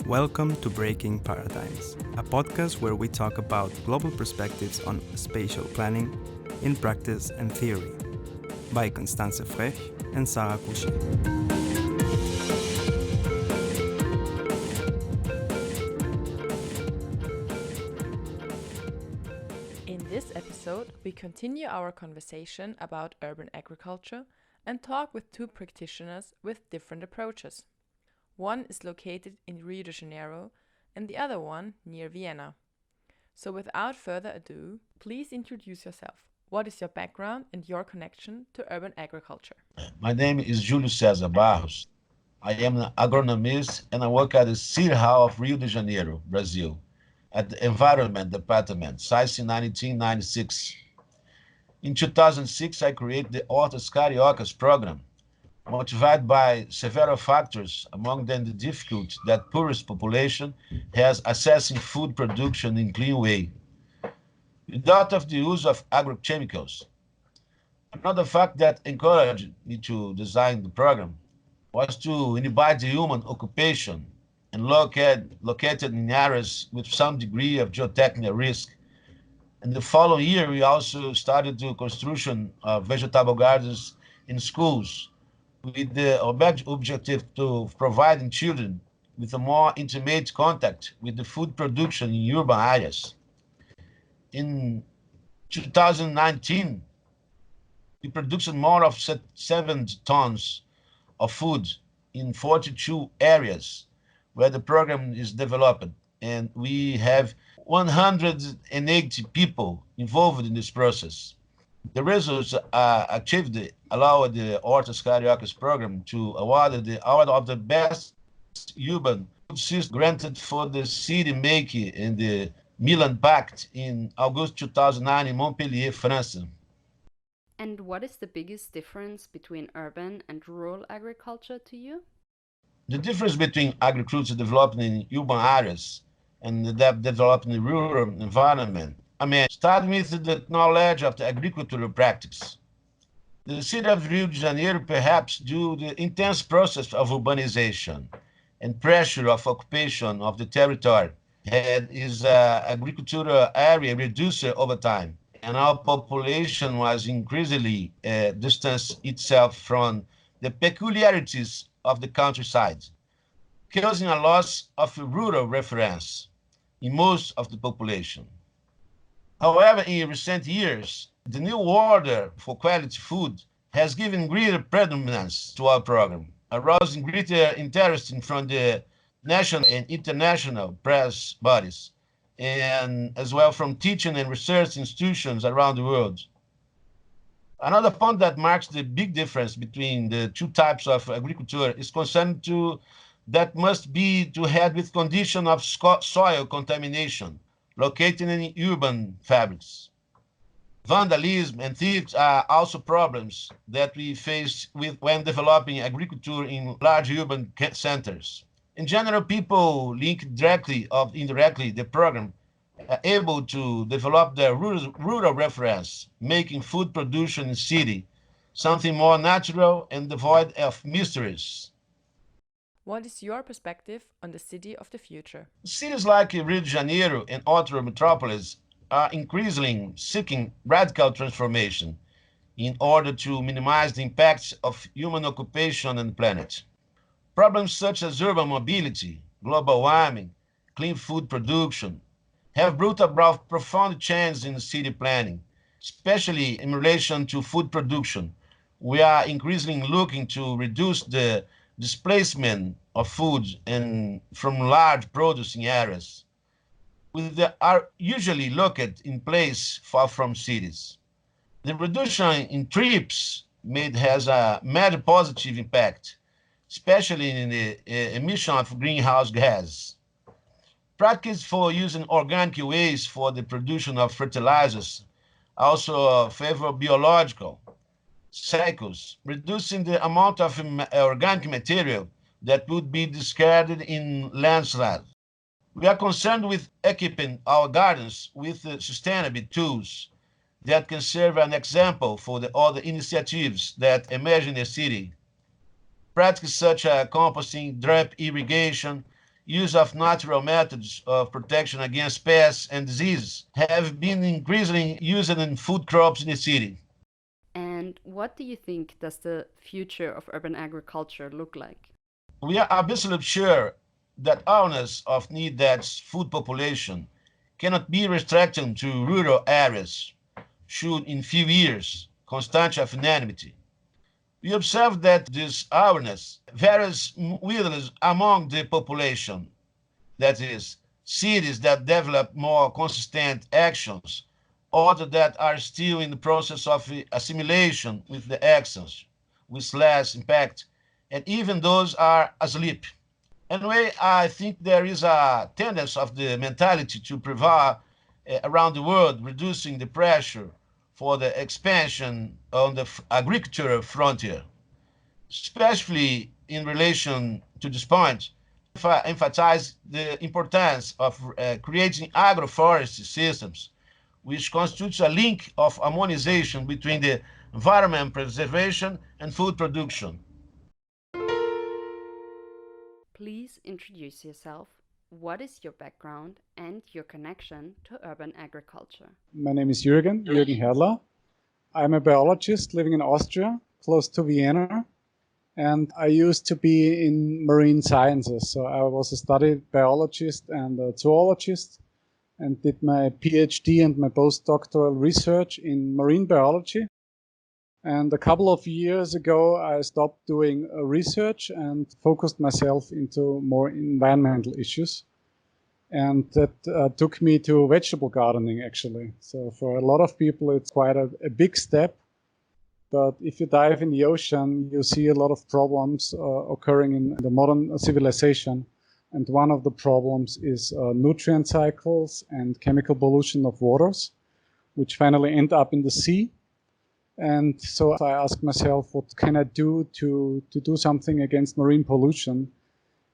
Welcome to Breaking Paradigms, a podcast where we talk about global perspectives on spatial planning in practice and theory, by Constanze Frech and Sarah Kusché. In this episode, we continue our conversation about urban agriculture and talk with two practitioners with different approaches. One is located in Rio de Janeiro and the other one near Vienna. So without further ado, please introduce yourself. What is your background and your connection to urban agriculture? My name is Julio Cesar Barros. I am an agronomist and I work at the City Hall of Rio de Janeiro, Brazil, at the Environment Department, since 1996. In 2006, I created the Hortas Cariocas program, motivated by several factors, among them the difficulty that poorest population has accessing food production in clean way, without of the use of agrochemicals. Another fact that encouraged me to design the program was to inhibit the human occupation and located in areas with some degree of geotechnical risk. And the following year, we also started the construction of vegetable gardens in schools with the objective to providing children with a more intimate contact with the food production in urban areas. In 2019, we produced more of 7 tons of food in 42 areas where the program is developed. And we have 180 people involved in this process. The results achieved allowed the Hortas Cariocas program to award the award of the best urban food system granted for the city making in the Milan Pact in August 2009 in Montpellier, France. And what is the biggest difference between urban and rural agriculture to you? The difference between agriculture developed in urban areas and that developed in the rural environment. Start with the knowledge of the agricultural practice. The city of Rio de Janeiro, perhaps due to the intense process of urbanization and pressure of occupation of the territory, had its agricultural area reduced over time, and our population was increasingly distanced itself from the peculiarities of the countryside, causing a loss of rural reference in most of the population. However, in recent years, the new order for quality food has given greater predominance to our program, arousing greater interest from the national and international press bodies, and as well from teaching and research institutions around the world. Another point that marks the big difference between the two types of agriculture is concerned to that must be to head with condition of soil contamination located in urban fabrics. Vandalism and thieves are also problems that we face with when developing agriculture in large urban centers. In general, people link directly or indirectly the program are able to develop their rural reference, making food production in city something more natural and devoid of mysteries. What is your perspective on the city of the future? Cities like Rio de Janeiro and other metropolises are increasingly seeking radical transformation in order to minimize the impacts of human occupation on the planet. Problems such as urban mobility, global warming, clean food production have brought about profound changes in city planning, especially in relation to food production. We are increasingly looking to reduce the displacement of food and from large producing areas, which are usually located in places far from cities. The reduction in trips made has a major positive impact, especially in the emission of greenhouse gas. Practice for using organic waste for the production of fertilizers also favor biological cycles, reducing the amount of organic material that would be discarded in landslide. We are concerned with equipping our gardens with sustainable tools that can serve an example for the other initiatives that emerge in the city. Practices such as composting, drip irrigation, use of natural methods of protection against pests and diseases have been increasingly used in food crops in the city. And what do you think does the future of urban agriculture look like? We are absolutely sure that awareness of need that food population cannot be restricted to rural areas should in few years constitute of unanimity. We observe that this awareness varies widely among the population, that is, cities that develop more consistent actions, others that are still in the process of assimilation with the actions, with less impact, and even those are asleep. Anyway, I think there is a tendency of the mentality to prevail around the world, reducing the pressure for the expansion on the agricultural frontier, especially in relation to this point. Emphasize the importance of creating agroforestry systems, which constitutes a link of harmonization between the environment preservation and food production. Please introduce yourself. What is your background and your connection to urban agriculture? My name is Jürgen Herler. I'm a biologist living in Austria, close to Vienna, and I used to be in marine sciences. So I was a studied biologist and a zoologist and did my PhD and my postdoctoral research in marine biology. And a couple of years ago, I stopped doing research and focused myself into more environmental issues. And that took me to vegetable gardening, actually. So for a lot of people, it's quite a big step. But if you dive in the ocean, you see a lot of problems occurring in the modern civilization. And one of the problems is nutrient cycles and chemical pollution of waters, which finally end up in the sea. And so I asked myself, what can I do to do something against marine pollution?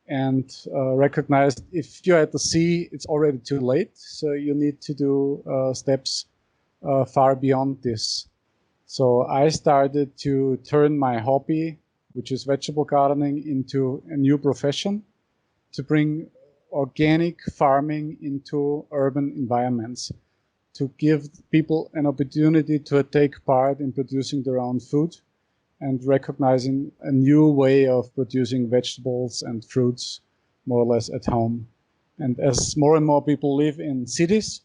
And recognized if you're at the sea, it's already too late. So you need to do steps far beyond this. So I started to turn my hobby, which is vegetable gardening, into a new profession, to bring organic farming into urban environments, to give people an opportunity to take part in producing their own food and recognizing a new way of producing vegetables and fruits more or less at home. And as more and more people live in cities,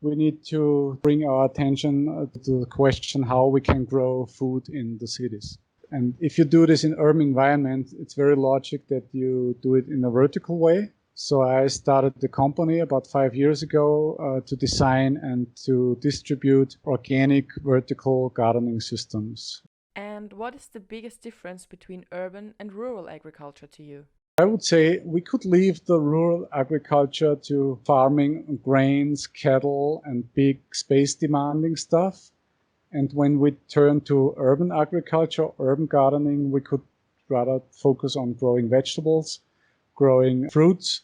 we need to bring our attention to the question how we can grow food in the cities. And if you do this in urban environment, it's very logic that you do it in a vertical way. So I started the company about 5 years ago to design and to distribute organic vertical gardening systems. And what is the biggest difference between urban and rural agriculture to you? I would say we could leave the rural agriculture to farming grains, cattle, and big space demanding stuff. And when we turn to urban agriculture, urban gardening, we could rather focus on growing vegetables, growing fruits,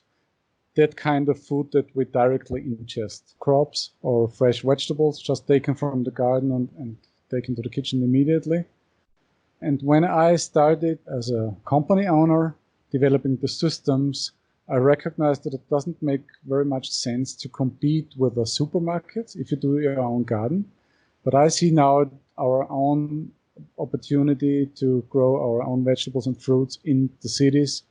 that kind of food that we directly ingest. Crops or fresh vegetables just taken from the garden and taken to the kitchen immediately. And when I started as a company owner, developing the systems, I recognized that it doesn't make very much sense to compete with the supermarkets if you do your own garden. But I see now our own opportunity to grow our own vegetables and fruits in the cities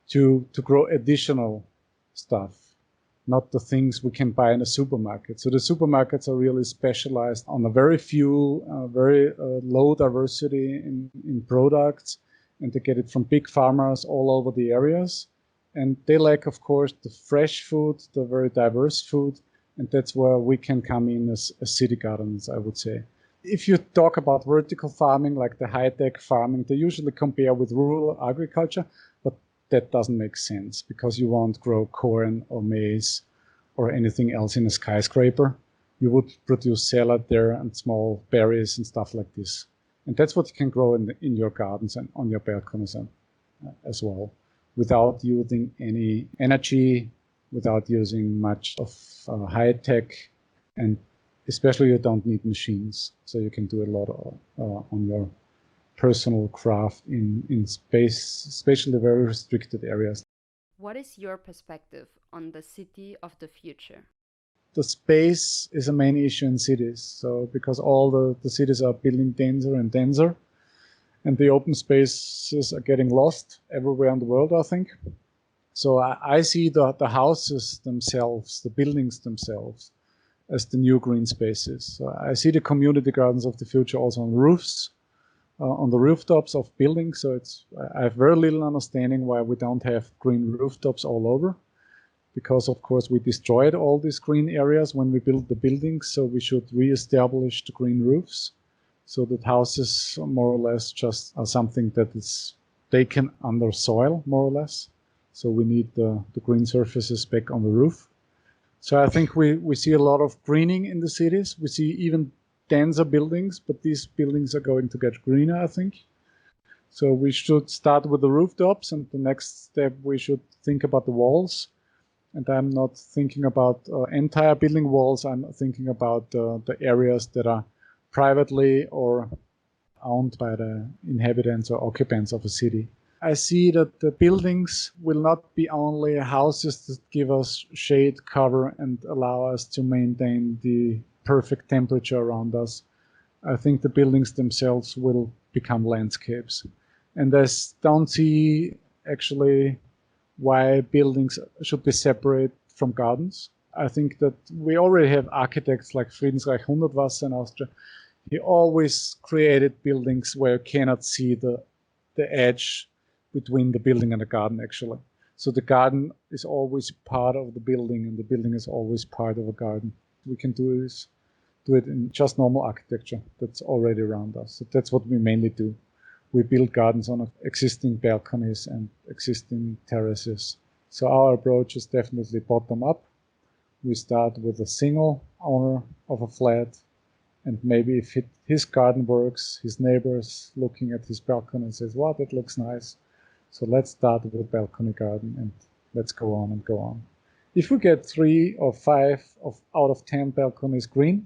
to grow additional stuff, not the things we can buy in a supermarket. So the supermarkets are really specialized on a very few, very low diversity in products, and they get it from big farmers all over the areas. And they lack, of course, the fresh food, the very diverse food, and that's where we can come in as city gardens, I would say. If you talk about vertical farming, like the high-tech farming, they usually compare with rural agriculture, but that doesn't make sense because you won't grow corn or maize or anything else in a skyscraper. You would produce salad there and small berries and stuff like this. And that's what you can grow in your gardens and on your balconies as well, without using any energy, without using much of high tech, and especially you don't need machines. So you can do a lot on your personal craft in space, especially very restricted areas. What is your perspective on the city of the future? The space is a main issue in cities. So because all the cities are building denser and denser, and the open spaces are getting lost everywhere in the world, I think. So I see the houses themselves, the buildings themselves, as the new green spaces. So I see the community gardens of the future also on roofs, on the rooftops of buildings. So I have very little understanding why we don't have green rooftops all over, because of course we destroyed all these green areas when we built the buildings. So we should reestablish the green roofs, so that houses more or less just are something that is taken under soil, more or less. So we need the green surfaces back on the roof. So I think we see a lot of greening in the cities. We see even denser buildings, but these buildings are going to get greener, I think. So we should start with the rooftops, and the next step we should think about the walls. And I'm not thinking about entire building walls. I'm thinking about the areas that are privately or owned by the inhabitants or occupants of a city. I see that the buildings will not be only houses that give us shade, cover, and allow us to maintain the perfect temperature around us. I think the buildings themselves will become landscapes. And I don't see actually why buildings should be separate from gardens. I think that we already have architects like Friedensreich Hundertwasser in Austria. He always created buildings where you cannot see the edge between the building and the garden, actually. So the garden is always part of the building, and the building is always part of a garden. We can do it in just normal architecture that's already around us. So that's what we mainly do. We build gardens on existing balconies and existing terraces. So our approach is definitely bottom up. We start with a single owner of a flat, and maybe if his garden works, his neighbor's looking at his balcony and says, wow, that looks nice. So let's start with a balcony garden and let's go on and go on. If we get 3 or 5 out of 10 balconies green,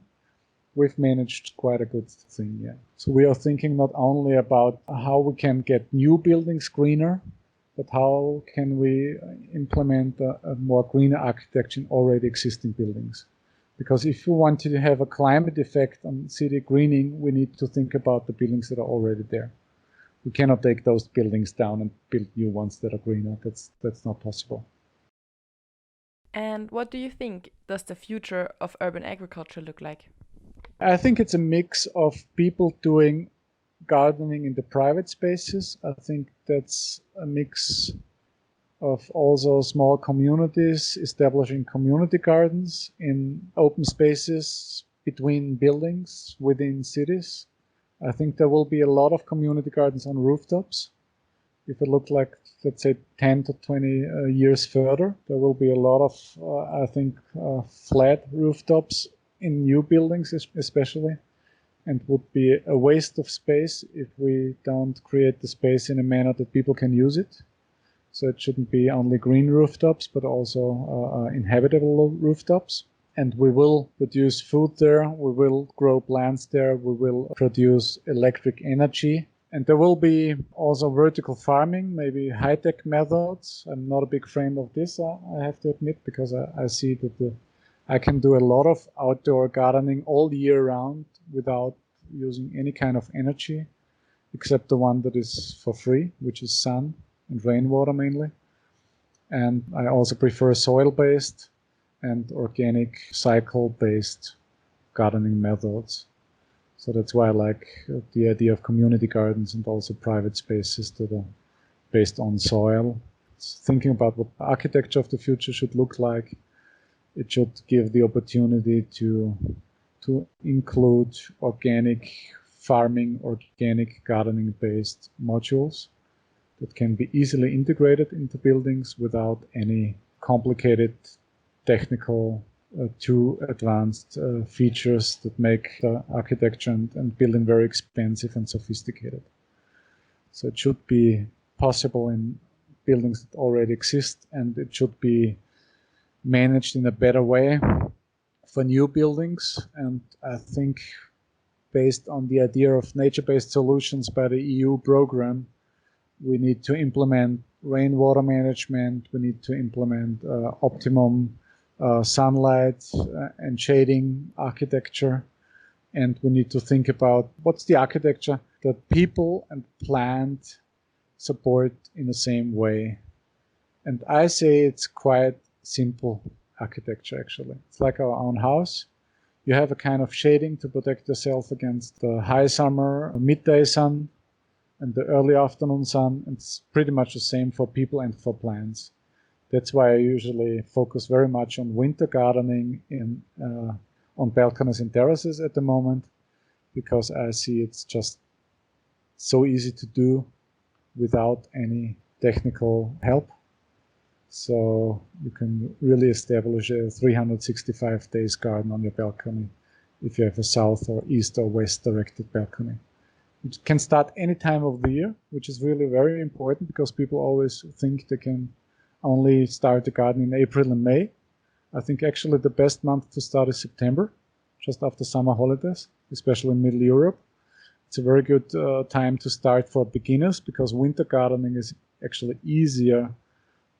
we've managed quite a good thing, yeah. So we are thinking not only about how we can get new buildings greener, but how can we implement a more greener architecture in already existing buildings. Because if you want to have a climate effect on city greening, we need to think about the buildings that are already there. We cannot take those buildings down and build new ones that are greener. That's not possible. And what do you think does the future of urban agriculture look like? I think it's a mix of people doing gardening in the private spaces. I think that's a mix of also small communities establishing community gardens in open spaces between buildings within cities. I think there will be a lot of community gardens on rooftops. If it looks like, let's say, 10 to 20 years further, there will be a lot of, I think, flat rooftops in new buildings especially, and would be a waste of space if we don't create the space in a manner that people can use it. So it shouldn't be only green rooftops, but also inhabitable rooftops. And we will produce food there, we will grow plants there, we will produce electric energy. And there will be also vertical farming, maybe high-tech methods. I'm not a big fan of this, I have to admit, because I see that I can do a lot of outdoor gardening all year round without using any kind of energy, except the one that is for free, which is sun and rainwater mainly. And I also prefer soil-based and organic cycle-based gardening methods. So that's why I like the idea of community gardens and also private spaces that are based on soil. It's thinking about what architecture of the future should look like. It should give the opportunity to include organic farming, organic gardening-based modules that can be easily integrated into buildings without any complicated technical too advanced features that make the architecture and building very expensive and sophisticated. So it should be possible in buildings that already exist, and it should be managed in a better way for new buildings. And I think based on the idea of nature-based solutions by the EU program, We need to implement rainwater management. We need to implement optimum sunlight and shading architecture. And we need to think about what's the architecture that people and plant support in the same way. And I say it's quite simple architecture, actually. It's like our own house. You have a kind of shading to protect yourself against the high summer, midday sun, and the early afternoon sun. It's pretty much the same for people and for plants. That's why I usually focus very much on winter gardening on balconies and terraces at the moment, because I see it's just so easy to do without any technical help. So you can really establish a 365 days garden on your balcony if you have a south or east or west directed balcony. It can start any time of the year, which is really very important because people always think they can only start the garden in April and May. I think actually the best month to start is September, just after summer holidays, especially in Middle Europe. It's a very good time to start for beginners because winter gardening is actually easier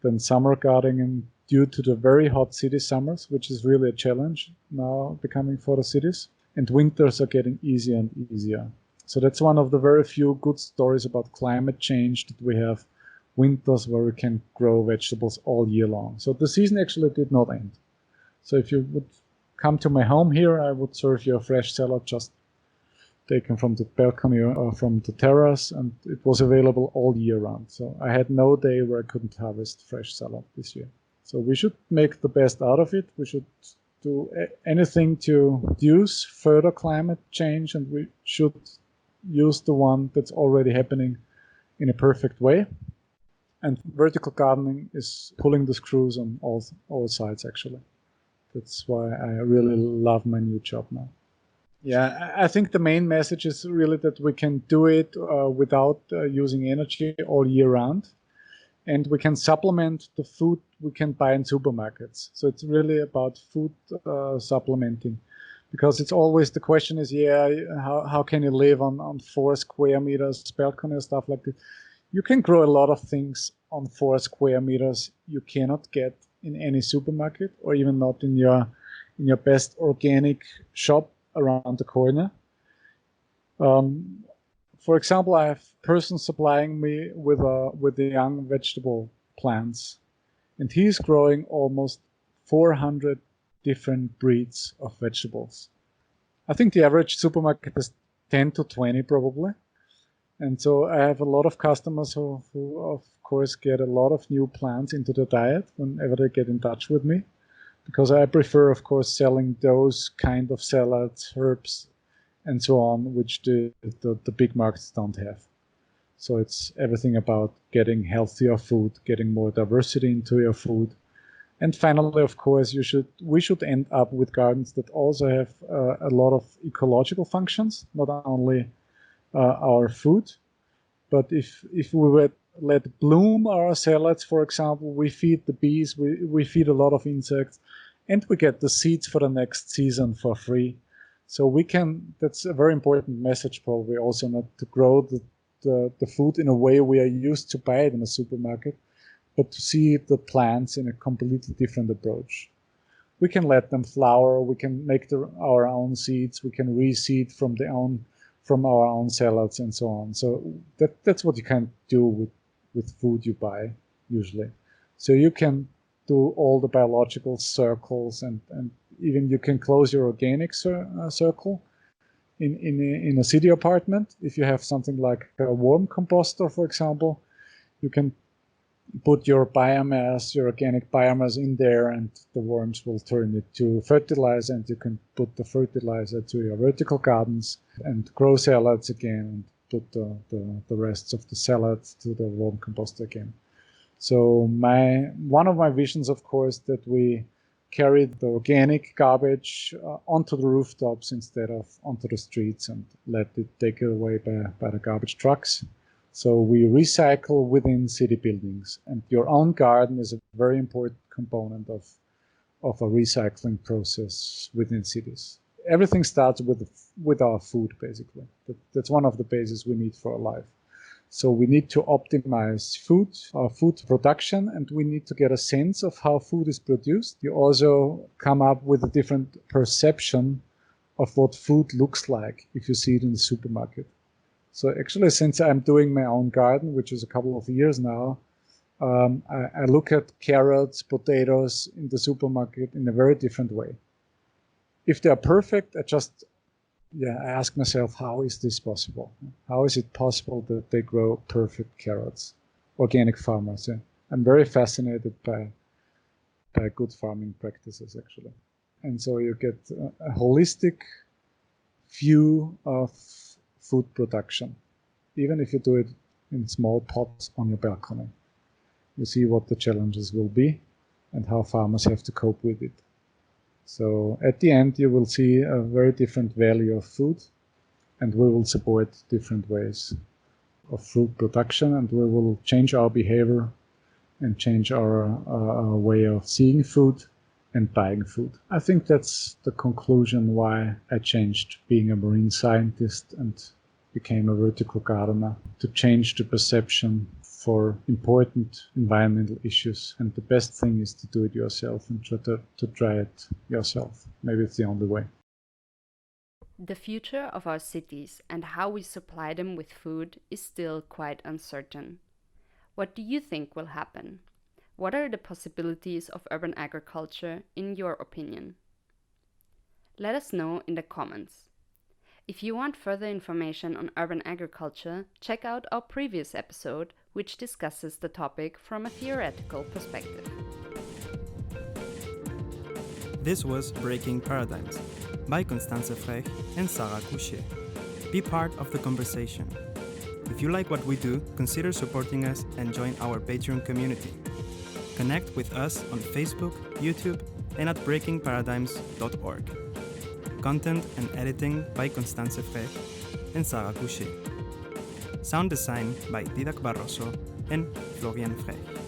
than summer gardening due to the very hot city summers, which is really a challenge now becoming for the cities. And winters are getting easier and easier. So that's one of the very few good stories about climate change, that we have winters where we can grow vegetables all year long. So the season actually did not end. So if you would come to my home here, I would serve you a fresh salad just taken from the balcony or from the terrace, and it was available all year round. So I had no day where I couldn't harvest fresh salad this year. So we should make the best out of it. We should do anything to reduce further climate change, and we should use the one that's already happening in a perfect way. And vertical gardening is pulling the screws on all sides, actually. That's why I really love my new job now. Yeah, I think the main message is really that we can do it without using energy all year round. And we can supplement the food we can buy in supermarkets. So it's really about food supplementing. Because it's always the question is, how can you live on 4 square meters balcony or stuff like that? You can grow a lot of things on 4 square meters you cannot get in any supermarket, or even not in your best organic shop around the corner. For example, I have a person supplying me with the young vegetable plants, and he's growing almost 400 different breeds of vegetables. I think the average supermarket is 10 to 20 probably. And so I have a lot of customers who of course get a lot of new plants into their diet whenever they get in touch with me, because I prefer, of course, selling those kind of salads, herbs, and so on, which the big markets don't have. So it's everything about getting healthier food, getting more diversity into your food. And finally, of course, we should end up with gardens that also have a lot of ecological functions, not only our food, but if we would let bloom our salads, for example, we feed the bees, we feed a lot of insects, and we get the seeds for the next season for free. So that's a very important message probably also, not to grow the food in a way we are used to buy it in a supermarket, but to see the plants in a completely different approach. We can let them flower, we can make our own seeds, we can reseed from our own salads and so on. So that's what you can do with food you buy usually. So you can do all the biological circles, and even you can close your organic circle in a city apartment. If you have something like a worm composter, for example, you can put your biomass, your organic biomass in there, and the worms will turn it to fertilizer, and you can put the fertilizer to your vertical gardens and grow salads again, and put the rests of the salads to the worm composter again. So one of my visions, of course, that we carry the organic garbage onto the rooftops instead of onto the streets and let it taken away by the garbage trucks. So we recycle within city buildings, and your own garden is a very important component of a recycling process within cities. Everything starts with our food, basically. That's one of the bases we need for our life. So we need to optimize food production, and we need to get a sense of how food is produced. You also come up with a different perception of what food looks like if you see it in the supermarket. So actually, since I'm doing my own garden, which is a couple of years now, I look at carrots, potatoes in the supermarket in a very different way. If they are perfect, I ask myself, how is this possible? How is it possible that they grow perfect carrots? Organic farmers. Yeah. I'm very fascinated by good farming practices, actually. And so you get a holistic view of food production, even if you do it in small pots on your balcony. You see what the challenges will be and how farmers have to cope with it. So at the end, you will see a very different value of food, and we will support different ways of food production, and we will change our behavior and change our way of seeing food and buying food. I think that's the conclusion why I changed being a marine scientist and became a vertical gardener, to change the perception for important environmental issues. And the best thing is to do it yourself and to try it yourself. Maybe it's the only way. The future of our cities and how we supply them with food is still quite uncertain. What do you think will happen? What are the possibilities of urban agriculture in your opinion? Let us know in the comments. If you want further information on urban agriculture, check out our previous episode, which discusses the topic from a theoretical perspective. This was Breaking Paradigms by Constanze Frech and Sarah Kusché. Be part of the conversation. If you like what we do, consider supporting us and join our Patreon community. Connect with us on Facebook, YouTube, and at breakingparadigms.org. Content and editing by Constanze Frech and Sarah Kusché. Sound design by Didac Barroso and Florian Frech.